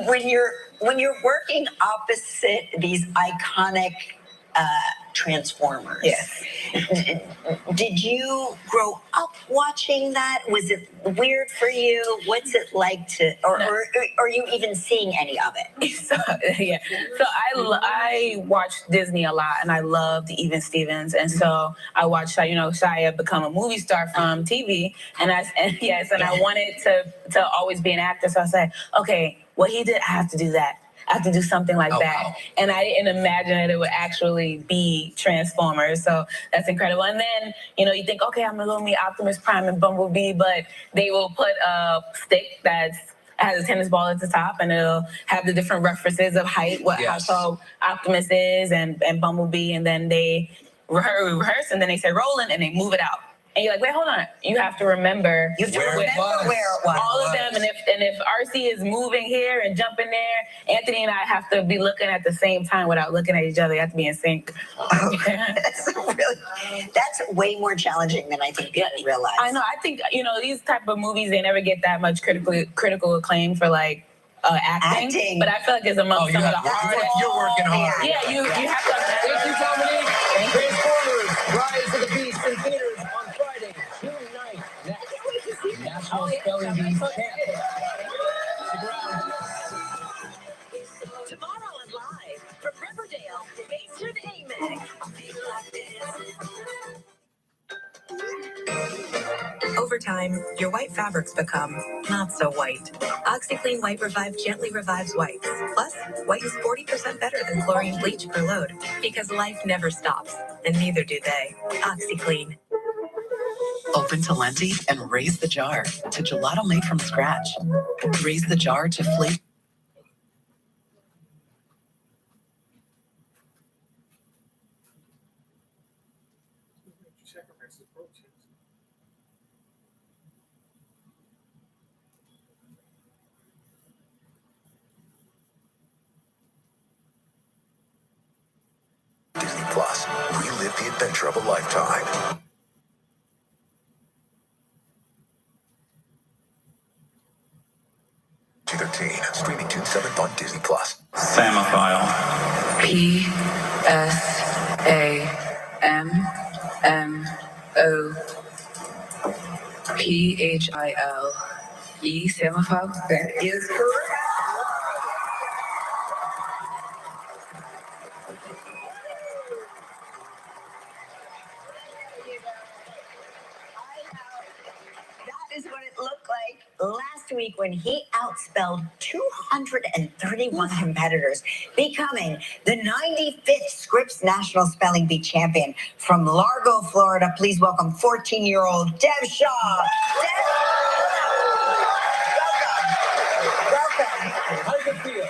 when you're working opposite these iconic Transformers. Yes. Did you grow up watching that? Was it weird for you? What's it like to, or are you even seeing any of it? So I watch Disney a lot, and I love the Even Stevens, and so I watched Shia become a movie star from TV, and I wanted to always be an actor. So I said, okay, what he did, I have to do that. I have to do something like that. Wow. And I didn't imagine that it would actually be Transformers. So that's incredible. And then, you think, okay, I'm going to go meet Optimus Prime and Bumblebee, but they will put a stick that has a tennis ball at the top, and it'll have the different references of height, how tall Optimus is and Bumblebee. And then they rehearse, and then they say rolling, and they move it out. And you're like, wait, hold on. You have to remember. You have to remember where it was. All of them. And if RC is moving here and jumping there, Anthony and I have to be looking at the same time without looking at each other. You have to be in sync. That's way more challenging than I think people realize. I know. I think, these type of movies, they never get that much critical acclaim for acting. But I feel like it's among some of the hardest. You're working hard. Yeah, you have to. Thank you, Dominique. Transformers, Rise of the Beast in theaters. National Spelling Bee champion. Tomorrow and live from Riverdale, Mason Amex. Over time, your white fabrics become not so white. OxyClean White Revive gently revives whites. Plus, white is 40% better than chlorine bleach per load. Because life never stops, and neither do they. OxyClean. Open Talenti and raise the jar to gelato made from scratch. Raise the jar to flavor. Disney Plus. Relive the adventure of a lifetime. Streaming June 7th on Disney Plus. Samophile. PSAMMOPHILE. Samophile. That is correct. That is what it looked like last week when he outspelled 231 competitors, becoming the 95th Scripps National Spelling Bee champion from Largo, Florida. Please welcome 14-year-old Deb Shaw. Deb, welcome. How does it feel?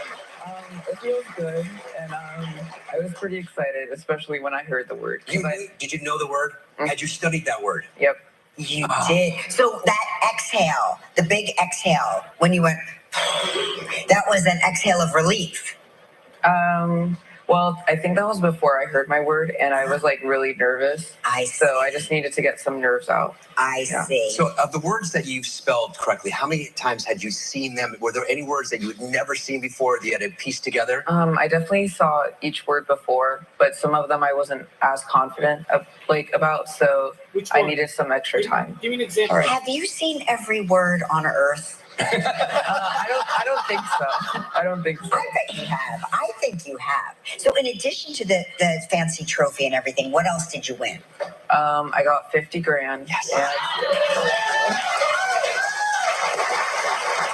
It feels good, and I was pretty excited, especially when I heard the word. Did you know the word? Had you studied that word? Yep. You did. So that exhale, the big exhale, when you went, that was an exhale of relief. Well, I think that was before I heard my word, and I was really nervous. So I just needed to get some nerves out. I see. So of the words that you've spelled correctly, how many times had you seen them? Were there any words that you had never seen before that you had to piece together? I definitely saw each word before, but some of them I wasn't as confident about, so I needed some extra time. Give me an example. Have you seen every word on Earth? I don't think so. I don't think so. I bet you have. I think you have. So in addition to the fancy trophy and everything, what else did you win? I got $50,000. Yes.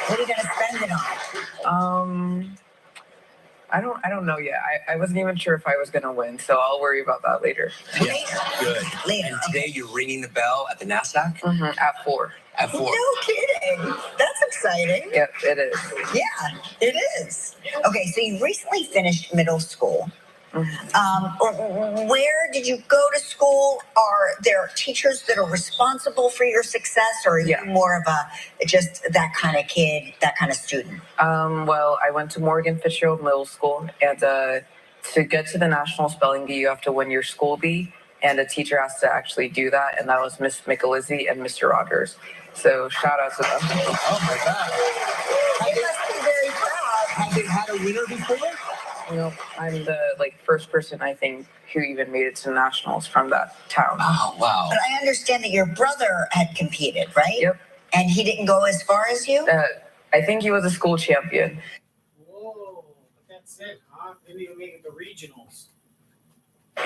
What are you going to spend it on? I don't know yet. I wasn't even sure if I was going to win, so I'll worry about that later. Yeah, good. Later. And today you're ringing the bell at the NASDAQ? Mm-hmm. At 4. At 4. No kidding. That's exciting. Yep, it is. Yeah, it is. Okay, so you recently finished middle school. Where did you go to school? Are there teachers that are responsible for your success, or are you more of a just that kind of kid, that kind of student? Well, I went to Morgan Fitzgerald Middle School, and to get to the National Spelling Bee, you have to win your school bee, and a teacher has to actually do that, and that was Miss Michelizzi and Mr. Rogers. So shout out to them. Oh my God! They must be very proud. Have they had a winner before? You know, I'm the first person I think who even made it to the nationals from that town. Oh wow! But I understand that your brother had competed, right? Yep. And he didn't go as far as you? I think he was a school champion. Whoa, that's it, huh? Didn't even make it to regionals.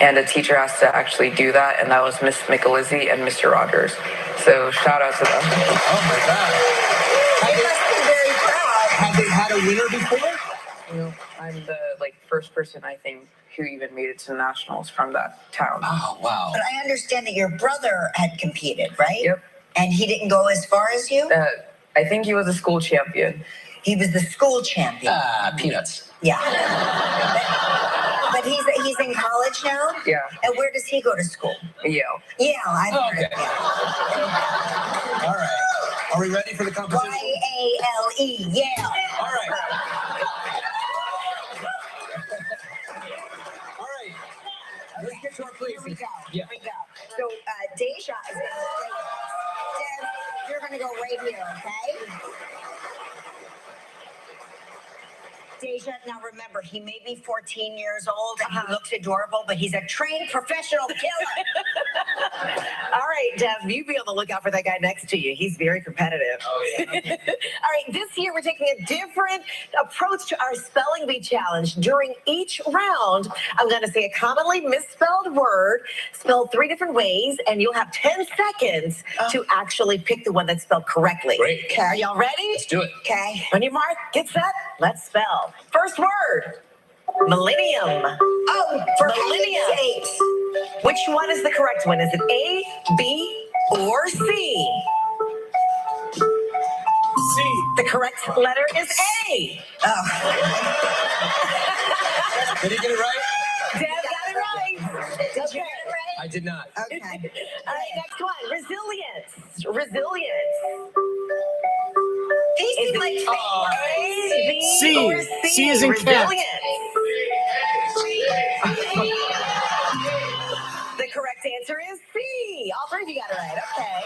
And a teacher has to actually do that, and that was Miss Michelizzi and Mr. Rogers. So shout out to them. Oh my God! They must be very proud. Have they had a winner before? You know, I'm the first person I think who even made it to the nationals from that town. Oh wow! But I understand that your brother had competed, right? Yep. And he didn't go as far as you? I think he was a school champion. He was the school champion. Peanuts. Yeah. But he's in college now? Yeah. And where does he go to school? Yale. Yale, I've heard Okay. of Yale. All right. Are we ready for the competition? Y-A-L-E, Yale. All right. All right. Let's get to our places. Here we go. Yeah. Here we go. So, Deja is in the Dev, you're going to go right here, okay? Deja, now remember, he may be 14 years old and he looks adorable, but he's a trained professional killer. All right, Dev, you be on the lookout for that guy next to you. He's very competitive. Oh, yeah. All right, this year we're taking a different approach to our spelling bee challenge. During each round, I'm going to say a commonly misspelled word, spelled 3 different ways, and you'll have 10 seconds to actually pick the one that's spelled correctly. Great. Okay, are y'all ready? Let's do it. Okay. On your mark, get set, let's spell. First word, millennium. Oh, for Millennium. heaven's sakes. Which one is the correct one? Is it A, B, or C? C. The correct letter is A. Oh. Did he get it right? Deb got it right. Did you get it right? I did not. Okay. All right, next one, resilience. Resilience. These Is seem like it fake A, B, C. or C? C is in cat. Resilience. The correct answer is C. All 3 of you got it right. Okay.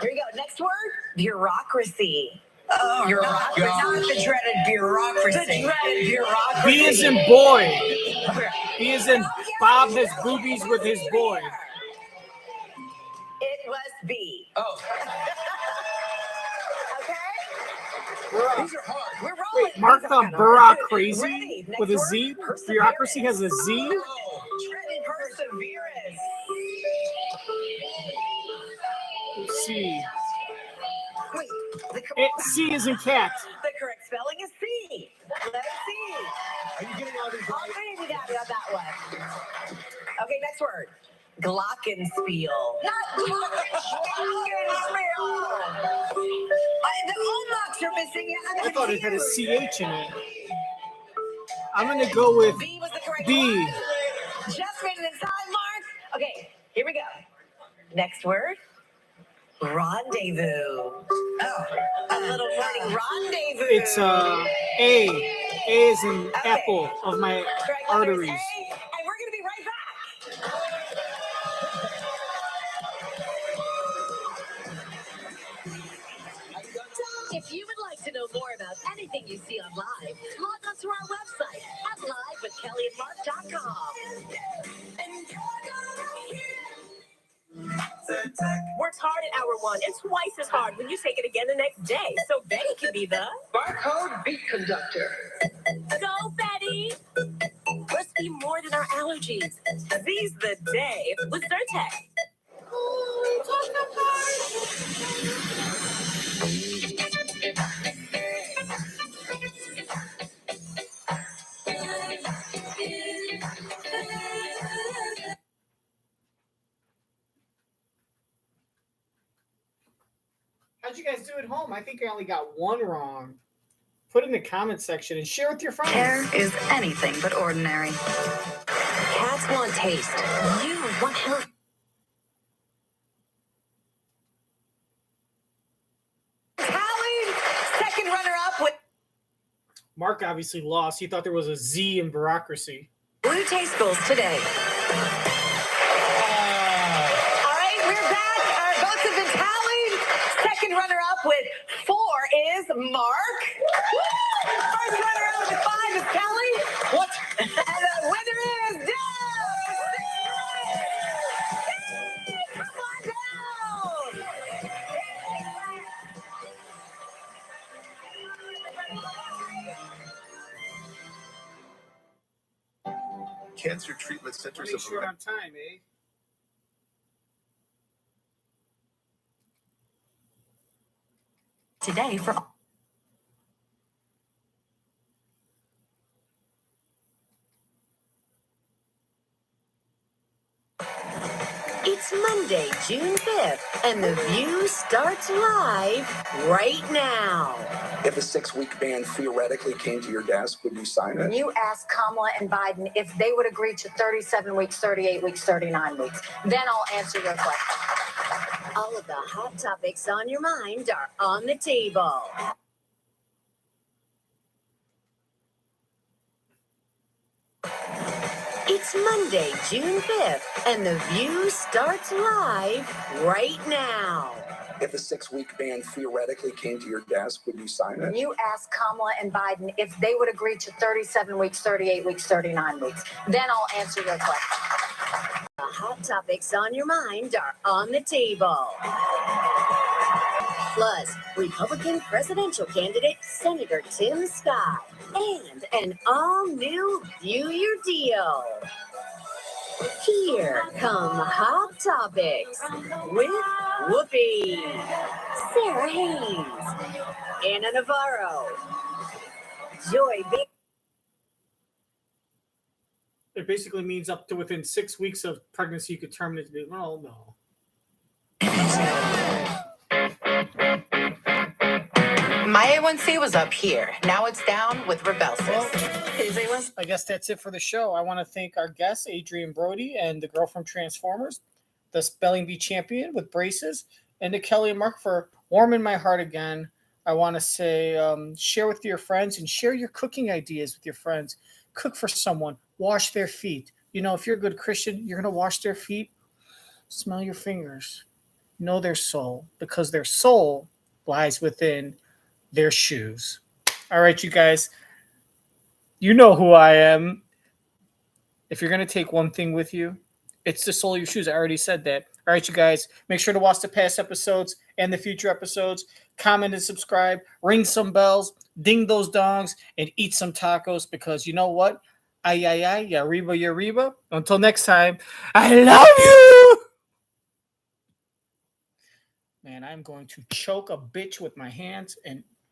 Here we go. Next word, bureaucracy. Oh, Bureaucracy. not the dreaded bureaucracy. The dreaded bureaucracy. B is in boy. B is in Bob has boobies with his boy. It was B. Oh. Okay. These are hard. We're rolling. Wait, Mark These are thought kinda Bureaucracy hard. Ready? Next with a word, Z? perseverance. Bureaucracy has a Z? Dreaded perseverance. C. Wait. C is in cat. The correct spelling is C. Let's see. Are you getting all these All right? 3 of you got it on that one. Okay, next word. Glockenspiel. Not glockenspiel. The O marks are missing. I thought it had a CH in it. I'm going to go with B was the correct B. one. Just made it inside, Mark. Okay, here we go. Next word. Rendezvous. Oh. A little morning rendezvous. It's A. A is in apple of my Correct letter is arteries. A, and we're going to be right back. If you would like to know more about anything you see on Live, log on to our website at livewithkellyandmark.com. Works hard at hour 1 and twice as hard when you take it again the next day. So Betty can be the Barcode Beat Conductor. Go, Betty! Let's be more than our allergies. Seize the day with Zyrtec. do at home? I think I only got one wrong. Put it in the comment section and share with your friends. Hair is anything but ordinary. Cats want taste. You want health. Tallied second runner-up with Mark obviously lost. He thought there was a Z in bureaucracy. Blue Tastefuls today. All right, we're back. Our votes have been tallied. Second runner-up with 4 is Mark. First runner-up with 5 is Kelly. What? And the winner is Deb. Come on down. Cancer Treatment Centers Make of sure on time, eh? Today for It's Monday, June 5th, and The View starts live right now. If a 6-week ban theoretically came to your desk, would you sign it? You ask Kamala and Biden if they would agree to 37 weeks, 38 weeks, 39 weeks. Then I'll answer your question. All of the hot topics on your mind are on the table. It's Monday, June 5th, and The View starts live right now. If a 6-week ban theoretically came to your desk, would you sign it? You ask Kamala and Biden if they would agree to 37 weeks, 38 weeks, 39 weeks. Then I'll answer your question. The hot topics on your mind are on the table. Plus, Republican presidential candidate Senator Tim Scott and an all-new View Your Deal. Here come Hot Topics with Whoopi, Sarah Haynes, Anna Navarro, Joy Big. It basically means up to within 6 weeks of pregnancy, you could terminate it. Well, no. My A1C was up here. Now it's down with Rebelsis. I guess that's it for the show. I want to thank our guests, Adrien Brody and the girl from Transformers, the Spelling Bee champion with braces, and to Kelly and Mark for warming my heart again. I want to say share with your friends and share your cooking ideas with your friends. Cook for someone. Wash their feet. You know, if you're a good Christian, you're going to wash their feet. Smell your fingers. Know their soul, because their soul lies within their shoes. All right, you guys. You know who I am. If you're going to take one thing with you, it's the sole of your shoes. I already said that. All right, you guys. Make sure to watch the past episodes and the future episodes. Comment and subscribe. Ring some bells. Ding those dongs. And eat some tacos, because you know what? Ay, ay, ay. Ya arriba, ya arriba. Until next time, I love you. Man, I'm going to choke a bitch with my hands and